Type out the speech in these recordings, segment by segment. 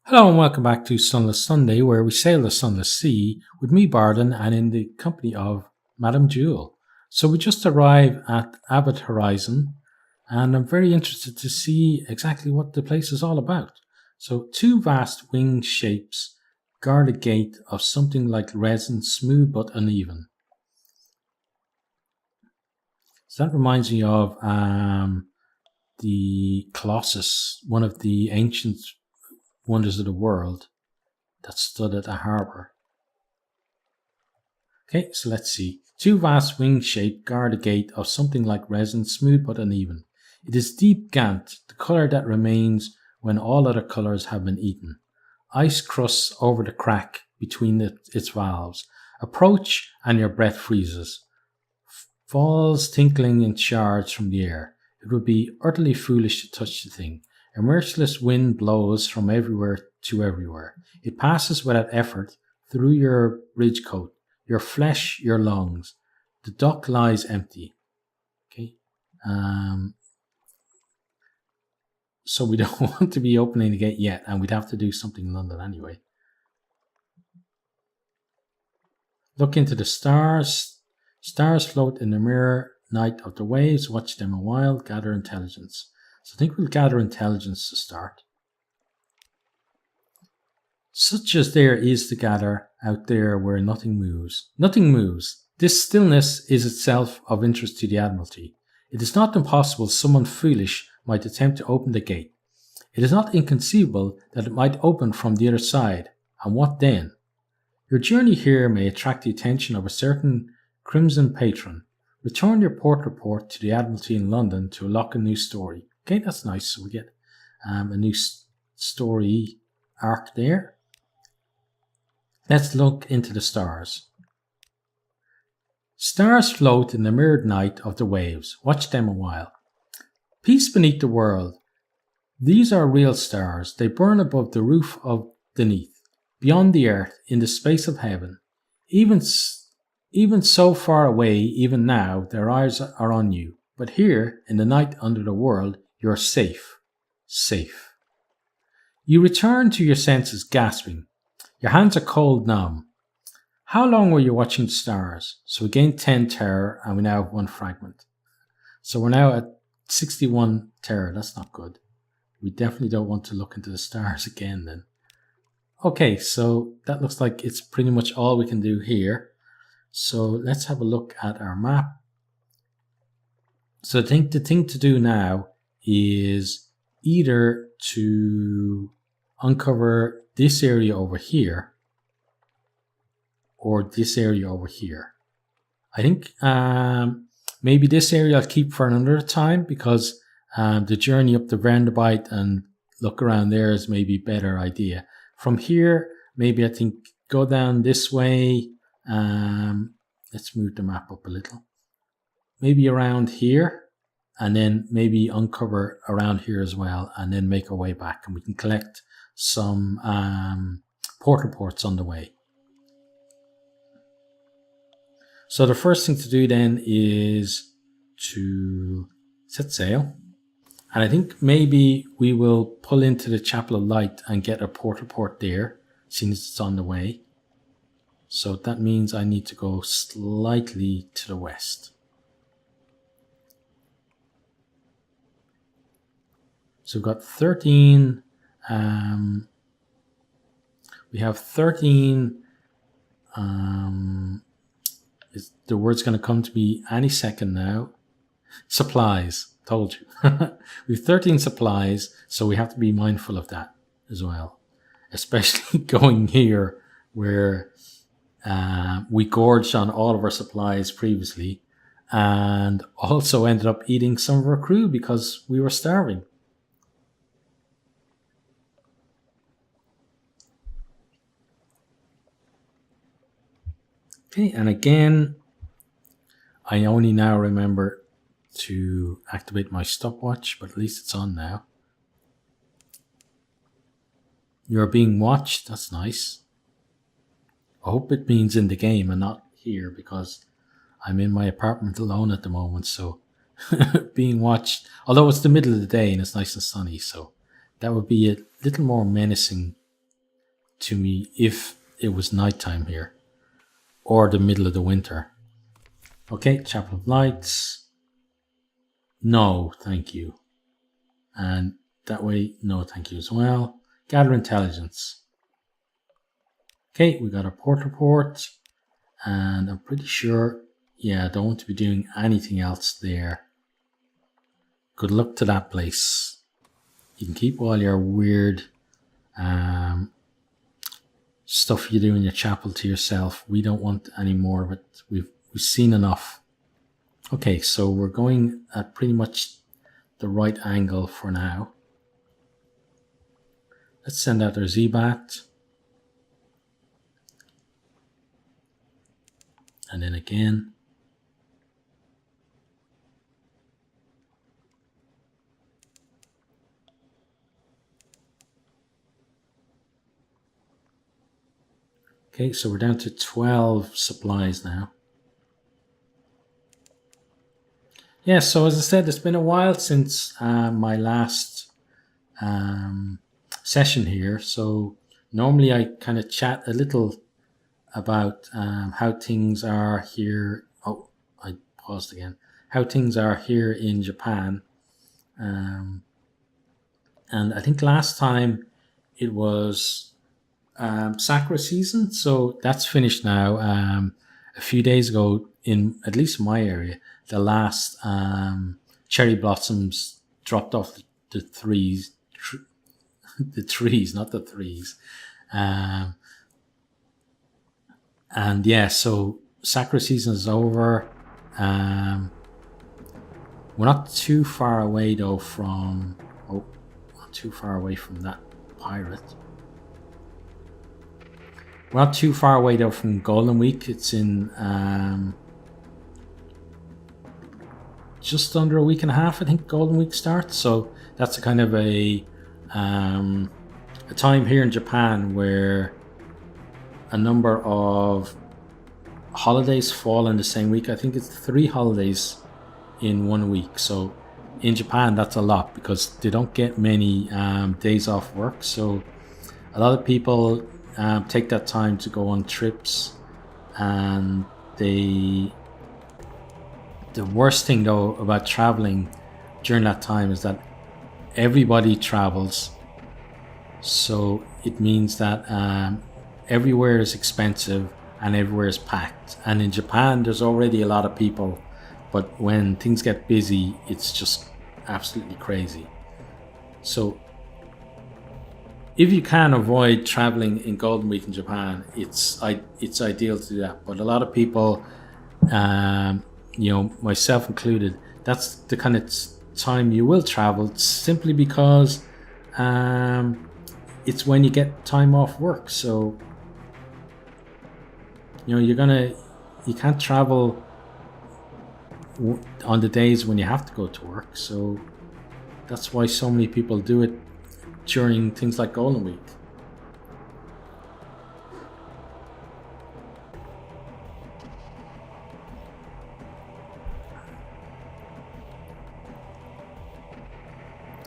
Hello and welcome back to Sunless Sunday, where we sail the Sunless Sea with me, Bardon, and in the company of Madame Jewel. So we just arrived at Abbot Horizon, and I'm very interested to see exactly what the place is all about. So two vast winged shapes guard a gate of something like resin, smooth but uneven. So that reminds me of the Colossus, one of the ancient wonders of the world that stood at a harbour. Okay, so let's see. Two vast winged shape guard a gate of something like resin, smooth but uneven. It is deep gant, the colour that remains when all other colours have been eaten. Ice crusts over the crack between its valves. Approach and your breath freezes. Falls tinkling in shards from the air. It would be utterly foolish to touch the thing. A merciless wind blows from everywhere to everywhere. It passes without effort through your ridge coat, your flesh, your lungs. The dock lies empty. Okay. So we don't want to be opening the gate yet, and we'd have to do something in London anyway. Look into the stars. Stars float in the mirror night of the waves. Watch them a while. Gather intelligence. So I think we'll gather intelligence to start. Such as there is to gather out there where nothing moves. Nothing moves. This stillness is itself of interest to the Admiralty. It is not impossible someone foolish might attempt to open the gate. It is not inconceivable that it might open from the other side. And what then? Your journey here may attract the attention of a certain crimson patron. Return your port report to the Admiralty in London to unlock a new story. Okay, that's nice. So we get a new story arc there. Let's look into the stars. Stars float in the mirrored night of the waves. Watch them a while. Peace beneath the world. These are real stars. They burn above the roof of beneath, beyond the earth, in the space of heaven. Even so far away, even now, their eyes are on you. But here, in the night under the world, you're safe. Safe. You return to your senses, gasping. Your hands are cold numb. How long were you watching the stars? So we gained 10 terror, and we now have 1 fragment. So we're now at 61 terror. That's not good. We definitely don't want to look into the stars again then. Okay, so that looks like it's pretty much all we can do here. So let's have a look at our map. So I think the thing to do now is either to uncover this area over here or this area over here. I think maybe this area I'll keep for another time because the journey up the Vanderbilt and look around there is maybe a better idea. From here, maybe I think go down this way. Let's move the map up a little. Maybe around here. And then maybe uncover around here as well, and then make our way back, and we can collect some port reports on the way. So the first thing to do then is to set sail, and I think maybe we will pull into the Chapel of Light and get a port report there, seeing as it's on the way. So that means I need to go slightly to the west. So we've got 13, we have 13, the word's going to come to me any second now, supplies, told you. We have 13 supplies, so we have to be mindful of that as well, especially going here where we gorged on all of our supplies previously and also ended up eating some of our crew because we were starving. Okay, and again, I only now remember to activate my stopwatch, but at least it's on now. You're being watched, that's nice. I hope it means in the game and not here because I'm in my apartment alone at the moment, so being watched, although it's the middle of the day and it's nice and sunny, so that would be a little more menacing to me if it was nighttime here or the middle of the winter. Okay, Chapel of Lights. No, thank you. And that way, no, thank you as well. Gather intelligence. Okay, we got a port report. And I'm pretty sure, yeah, I don't want to be doing anything else there. Good luck to that place. You can keep all your weird stuff you do in your chapel to yourself. We don't want any more of it. We've seen enough. Okay, so we're going at pretty much the right angle for now. Let's send out our Z-Bat. And then again. Okay, so we're down to 12 supplies now. Yeah, so as I said, it's been a while since my last session here. So normally I kind of chat a little about how things are here. Oh, I paused again. How things are here in Japan. And I think last time it was Sakura season. So that's finished now. A few days ago, in at least my area, the last cherry blossoms dropped off the trees. The trees, not the threes. And yeah, so Sakura season is over. We're not too far away though from, not too far away from that pirate. We're not too far away though from Golden Week. It's in just under a week and a half, I think Golden Week starts. So that's a kind of a time here in Japan where a number of holidays fall in the same week. I think it's 3 holidays in 1 week. So in Japan, that's a lot because they don't get many days off work. So a lot of people take that time to go on trips, and the worst thing though about traveling during that time is that everybody travels. So it means that everywhere is expensive and everywhere is packed. And in Japan, there's already a lot of people, but when things get busy, it's just absolutely crazy. So if you can avoid traveling in Golden Week in Japan, it's ideal to do that. But a lot of people, myself included, that's the kind of time you will travel simply because it's when you get time off work. So you can't travel on the days when you have to go to work. So that's why so many people do it during things like Golden Week.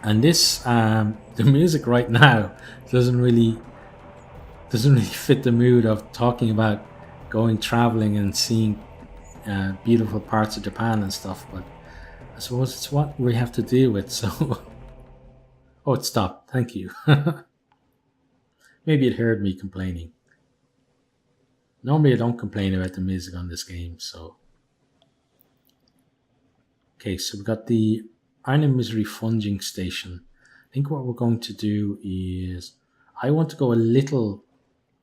And this, the music right now doesn't really fit the mood of talking about going traveling and seeing beautiful parts of Japan and stuff. But I suppose it's what we have to deal with. So, oh, it stopped. Thank you. Maybe it heard me complaining. Normally, I don't complain about the music on this game. So, okay, so we've got the Iron Misery Funging Station. I think what we're going to do is I want to go a little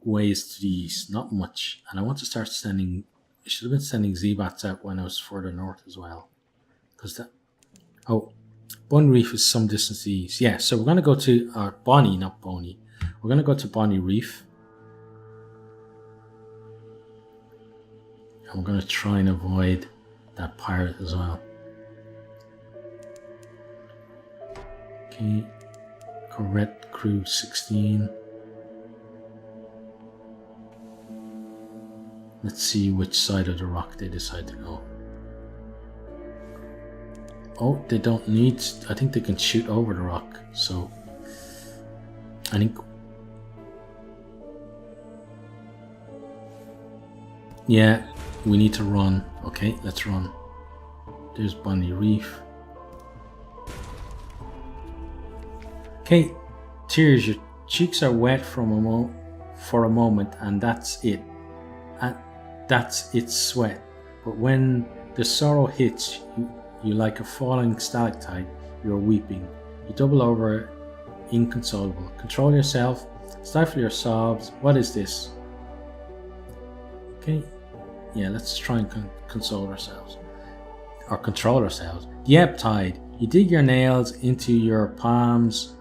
ways to the east, not much, and I want to start sending. I should have been sending Z-Bats out when I was further north as well, because that. Oh, Bun Reef is some distance east. Yeah, so we're going to go to Bonnie, not Boney. We're going to go to Bonnie Reef, and we're going to try and avoid that pirate as well. Okay, Corvette Crew 16. Let's see which side of the rock they decide to go. Oh, they don't need. I think they can shoot over the rock. So I think Yeah, we need to run. Okay, let's run. There's Bonny Reef. Okay, tears, your cheeks are wet for a moment, and that's it. And that's its sweat. But when the sorrow hits you like a falling stalactite, you're weeping. You double over, inconsolable. Control yourself, stifle your sobs. What is this? Okay, yeah, let's try and console ourselves. Or control ourselves. The ebb tide. You dig your nails into your palms,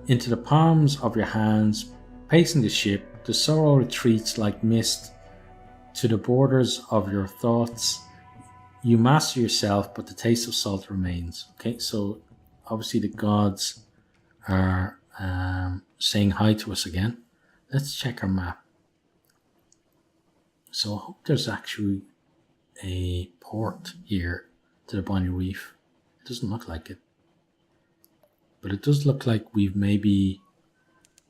into the palms of your hands, pacing the ship. The sorrow retreats like mist to the borders of your thoughts. You master yourself, but the taste of salt remains. Okay, so obviously the gods are saying hi to us again. Let's check our map. So I hope there's actually a port here to the Bonny Reef. It doesn't look like it. But it does look like we've maybe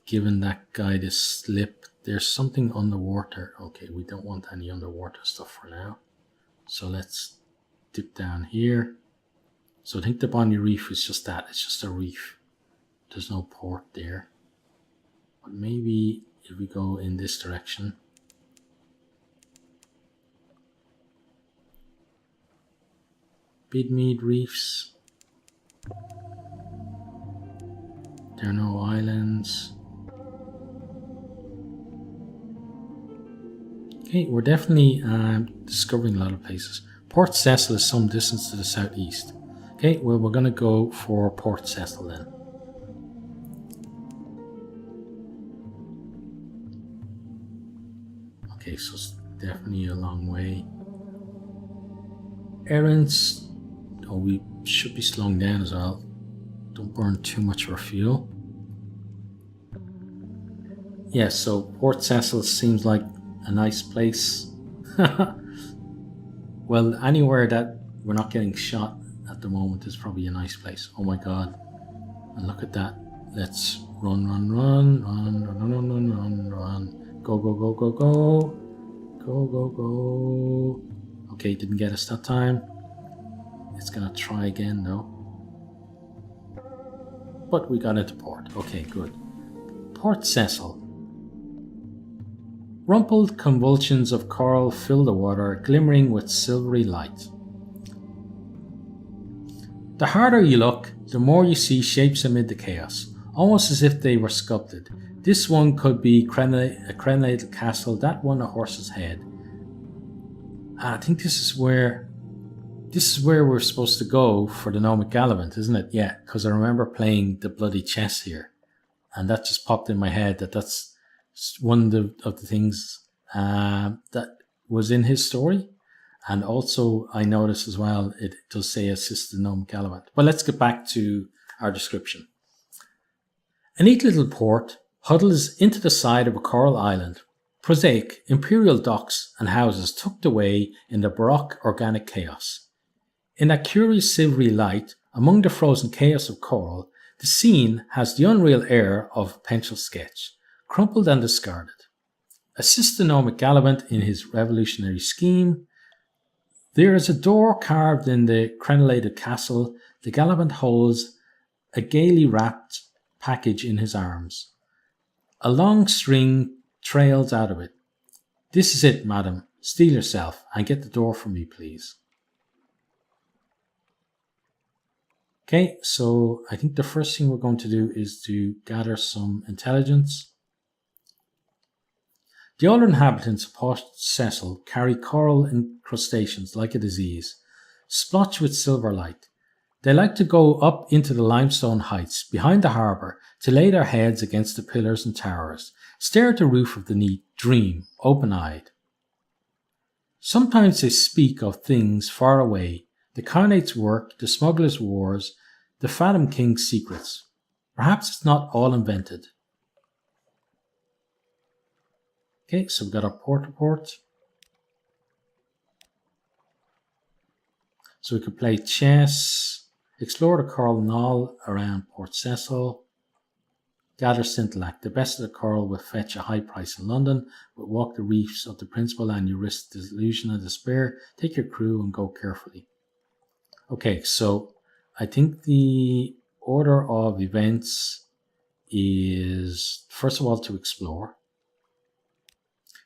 given that guy the slip. There's something underwater. Okay, we don't want any underwater stuff for now. So let's dip down here. So I think the Bonny Reef is just that. It's just a reef. There's no port there. But maybe if we go in this direction. Bidmead Reefs. There are no islands. Okay, we're definitely discovering a lot of places. Port Cecil is some distance to the southeast. Okay, well, we're going to go for Port Cecil then. Okay, so it's definitely a long way. Errands. Oh, we should be slowing down as well. Don't burn too much of our fuel. Yeah, so Port Cecil seems like a nice place. Well, anywhere that we're not getting shot at the moment is probably a nice place. Oh my god. And look at that. Let's run. Go. Okay, didn't get us that time. It's gonna try again though. But we got into port. Okay, good. Port Cecil. Rumpled convulsions of coral fill the water, glimmering with silvery light. The harder you look, the more you see shapes amid the chaos, almost as if they were sculpted. This one could be a crenellated castle, that one a horse's head. I think this is where we're supposed to go for the Gnomic Gallivant, isn't it? Yeah, because I remember playing the bloody chess here, and that just popped in my head that's one of the things that was in his story. And also I noticed as well, it does say assist the Gnomic Gallivant. But let's get back to our description. A neat little port huddles into the side of a coral island. Prosaic, imperial docks and houses tucked away in the baroque organic chaos. In that curious silvery light, among the frozen chaos of coral, the scene has the unreal air of a pencil sketch, crumpled and discarded. Assist the Gnomic Gallivant in his revolutionary scheme. There is a door carved in the crenellated castle. The Gallivant holds a gaily wrapped package in his arms. A long string trails out of it. This is it, madam. Steel yourself and get the door for me, please. Okay, so I think the first thing we're going to do is to gather some intelligence. The older inhabitants of Port Cecil carry coral incrustations like a disease, splotched with silver light. They like to go up into the limestone heights behind the harbour to lay their heads against the pillars and towers, stare at the roof of the neat, dream, open-eyed. Sometimes they speak of things far away, the Khanate work, the smuggler's wars, the Fathom King's secrets. Perhaps it's not all invented. Okay, so we've got our port report. So we could play chess, explore the coral knoll around Port Cecil. Gather scintillac. The best of the coral will fetch a high price in London, but walk the reefs of the principal and you risk disillusion and despair. Take your crew and go carefully. Okay, so I think the order of events is, first of all, to explore.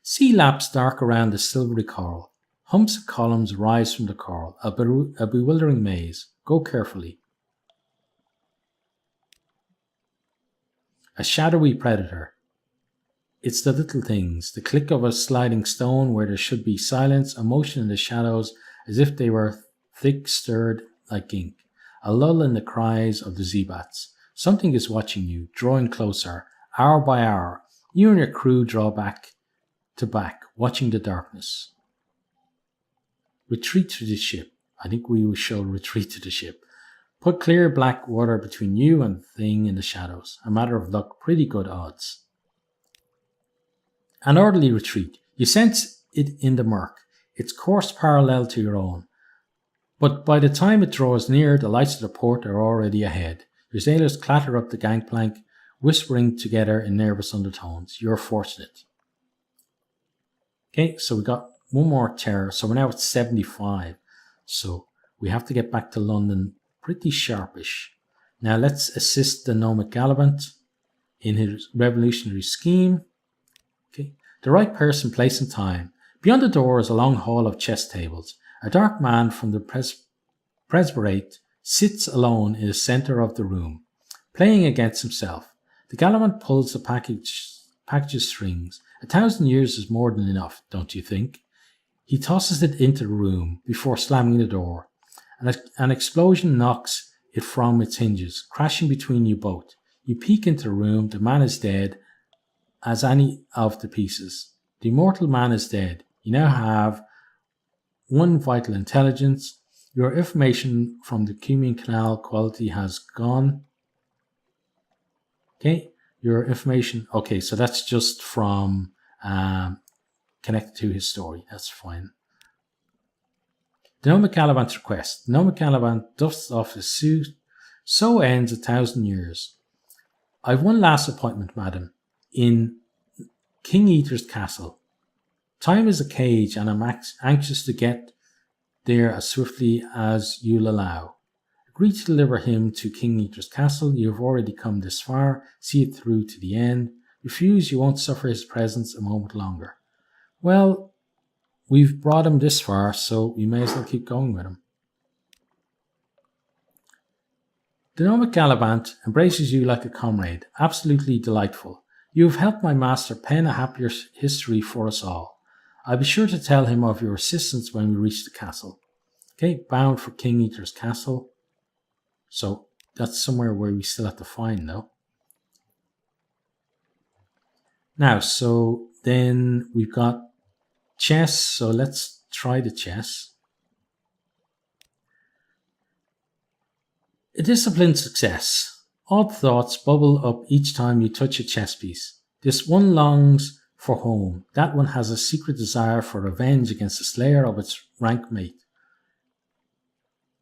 Sea laps dark around the silvery coral. Humps and columns rise from the coral, a bewildering maze. Go carefully. A shadowy predator. It's the little things, the click of a sliding stone where there should be silence, a motion in the shadows as if they were thick stirred like ink, a lull in the cries of the zebats. Something is watching you, drawing closer, hour by hour. You and your crew draw back to back, watching the darkness. Retreat to the ship. I think we shall retreat to the ship. Put clear black water between you and the thing in the shadows. A matter of luck, pretty good odds. An orderly retreat. You sense it in the murk, its course parallel to your own. But by the time it draws near, the lights of the port are already ahead. Your sailors clatter up the gangplank, whispering together in nervous undertones. You're fortunate. Okay, so we got one more terror. So we're now at 75. So we have to get back to London pretty sharpish. Now let's assist the Nomad Gallivant in his revolutionary scheme. Okay, the right person, place and time. Beyond the door is a long hall of chess tables. A dark man from the presbyterate sits alone in the centre of the room, playing against himself. The Gallivant pulls the package's strings. 1,000 years is more than enough, don't you think? He tosses it into the room before slamming the door. An explosion knocks it from its hinges, crashing between you both. You peek into the room. The man is dead as any of the pieces. The immortal man is dead. You now have one vital intelligence. Your information from the Cumian Canal quality has gone. Okay, your information. Okay, so that's just from connected to his story. That's fine. The Nomad Gallivant's request. The Nomad Gallivant dusts off his suit. So ends 1,000 years. I've one last appointment, madam, in King Eater's castle. Time is a cage, and I'm anxious to get there as swiftly as you'll allow. Agree to deliver him to King Eater's castle. You have already come this far. See it through to the end. Refuse, you won't suffer his presence a moment longer. Well, we've brought him this far, so we may as well keep going with him. The Nomad Gallivant embraces you like a comrade, absolutely delightful. You have helped my master pen a happier history for us all. I'll be sure to tell him of your assistance when we reach the castle. Okay, bound for King Eater's castle. So that's somewhere where we still have to find, though. Now, so then we've got chess, so let's try the chess. A disciplined success. Odd thoughts bubble up each time you touch a chess piece. This one longs for home. That one has a secret desire for revenge against the slayer of its rank mate.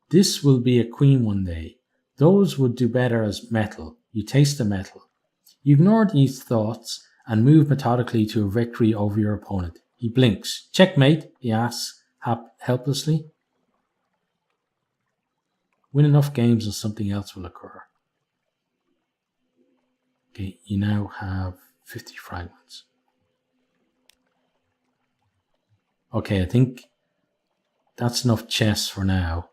This will be a queen one day. Those would do better as metal. You taste the metal. You ignore these thoughts and move methodically to a victory over your opponent. He blinks. Checkmate, he asks helplessly. Win enough games and something else will occur. Okay, you now have 50 fragments. Okay, I think that's enough chess for now.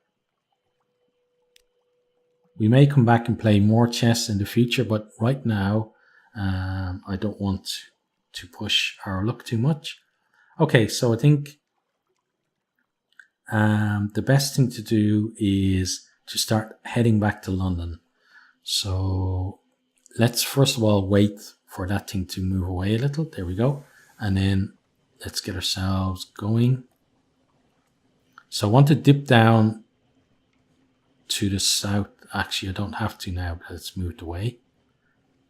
We may come back and play more chess in the future, but right now I don't want to push our luck too much. Okay, so I think the best thing to do is to start heading back to London. So let's first of all wait for that thing to move away a little. There we go. And then let's get ourselves going. So I want to dip down to the south. Actually, I don't have to now because it's moved away.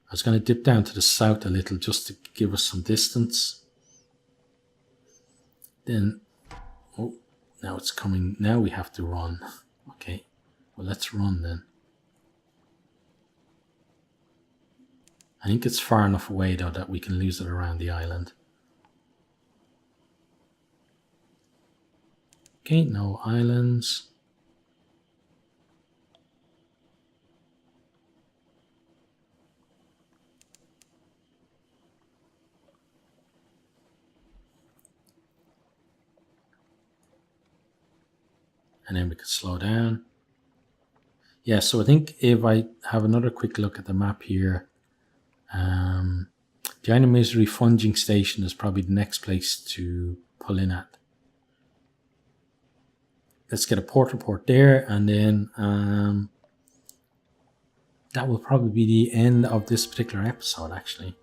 I was going to dip down to the south a little just to give us some distance. Then, oh, now it's coming. Now we have to run. Okay, well, let's run then. I think it's far enough away though that we can lose it around the island. Okay, no islands. And then we could slow down. Yeah, so I think if I have another quick look at the map here, the Iron Misery Funging Station is probably the next place to pull in at. Let's get a port report there, and then that will probably be the end of this particular episode, actually.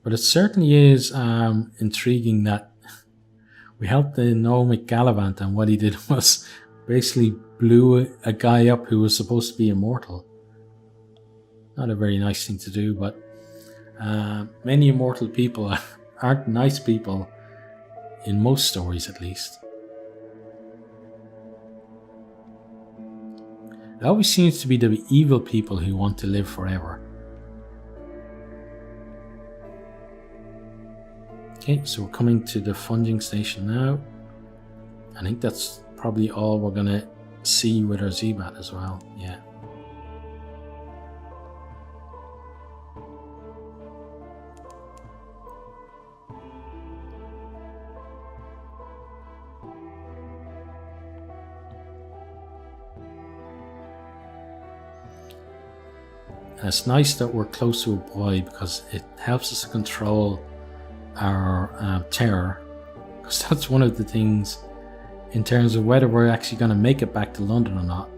But it certainly is intriguing that we helped the Nomic Gallivant, and what he did was basically blew a guy up who was supposed to be immortal. Not a very nice thing to do, but many immortal people aren't nice people, in most stories at least. It always seems to be the evil people who want to live forever. Okay, so we're coming to the funging station now. I think that's probably all we're going to see with our Z-Bat as well. Yeah. And it's nice that we're close to a buoy because it helps us to control our terror, because that's one of the things in terms of whether we're actually going to make it back to London or not.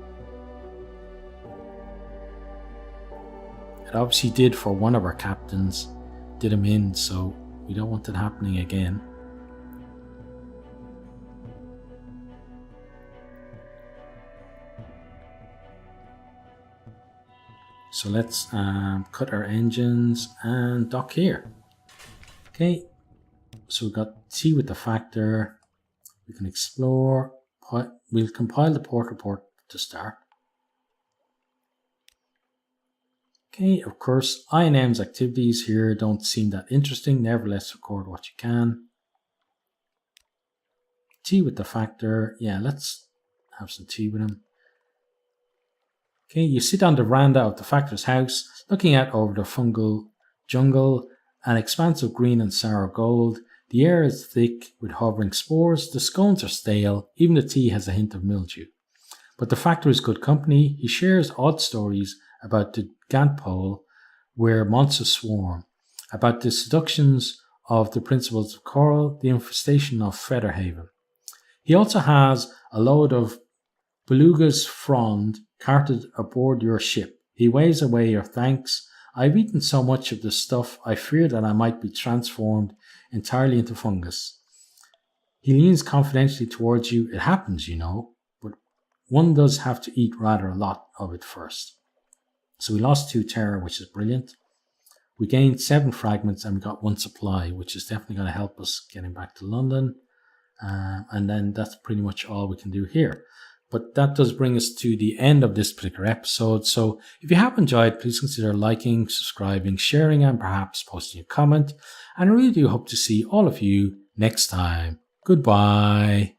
It obviously did for one of our captains, did him in, so we don't want it happening again. So let's cut our engines and dock here. Okay, so we've got tea with the factor. We can explore. We'll compile the port report to start. Okay, of course, I&M's activities here don't seem that interesting. Nevertheless, record what you can. Tea with the factor. Yeah, let's have some tea with him. Okay, you sit on the veranda of the factor's house, looking out over the fungal jungle, an expanse of green and sour gold. The air is thick with hovering spores. The scones are stale. Even the tea has a hint of mildew. But the factor is good company. He shares odd stories about the Gantpole, where monsters swarm, about the seductions of the principles of coral, the infestation of Featherhaven. He also has a load of belugas frond carted aboard your ship. He waves away your thanks. I've eaten so much of the stuff, I fear that I might be transformed entirely into fungus. He leans confidentially towards you. It happens, you know, but one does have to eat rather a lot of it first. So we lost 2 terror, which is brilliant. We gained 7 fragments and we got 1 supply, which is definitely going to help us getting back to London. And then that's pretty much all we can do here. But that does bring us to the end of this particular episode. So if you have enjoyed, please consider liking, subscribing, sharing, and perhaps posting a comment. And I really do hope to see all of you next time. Goodbye.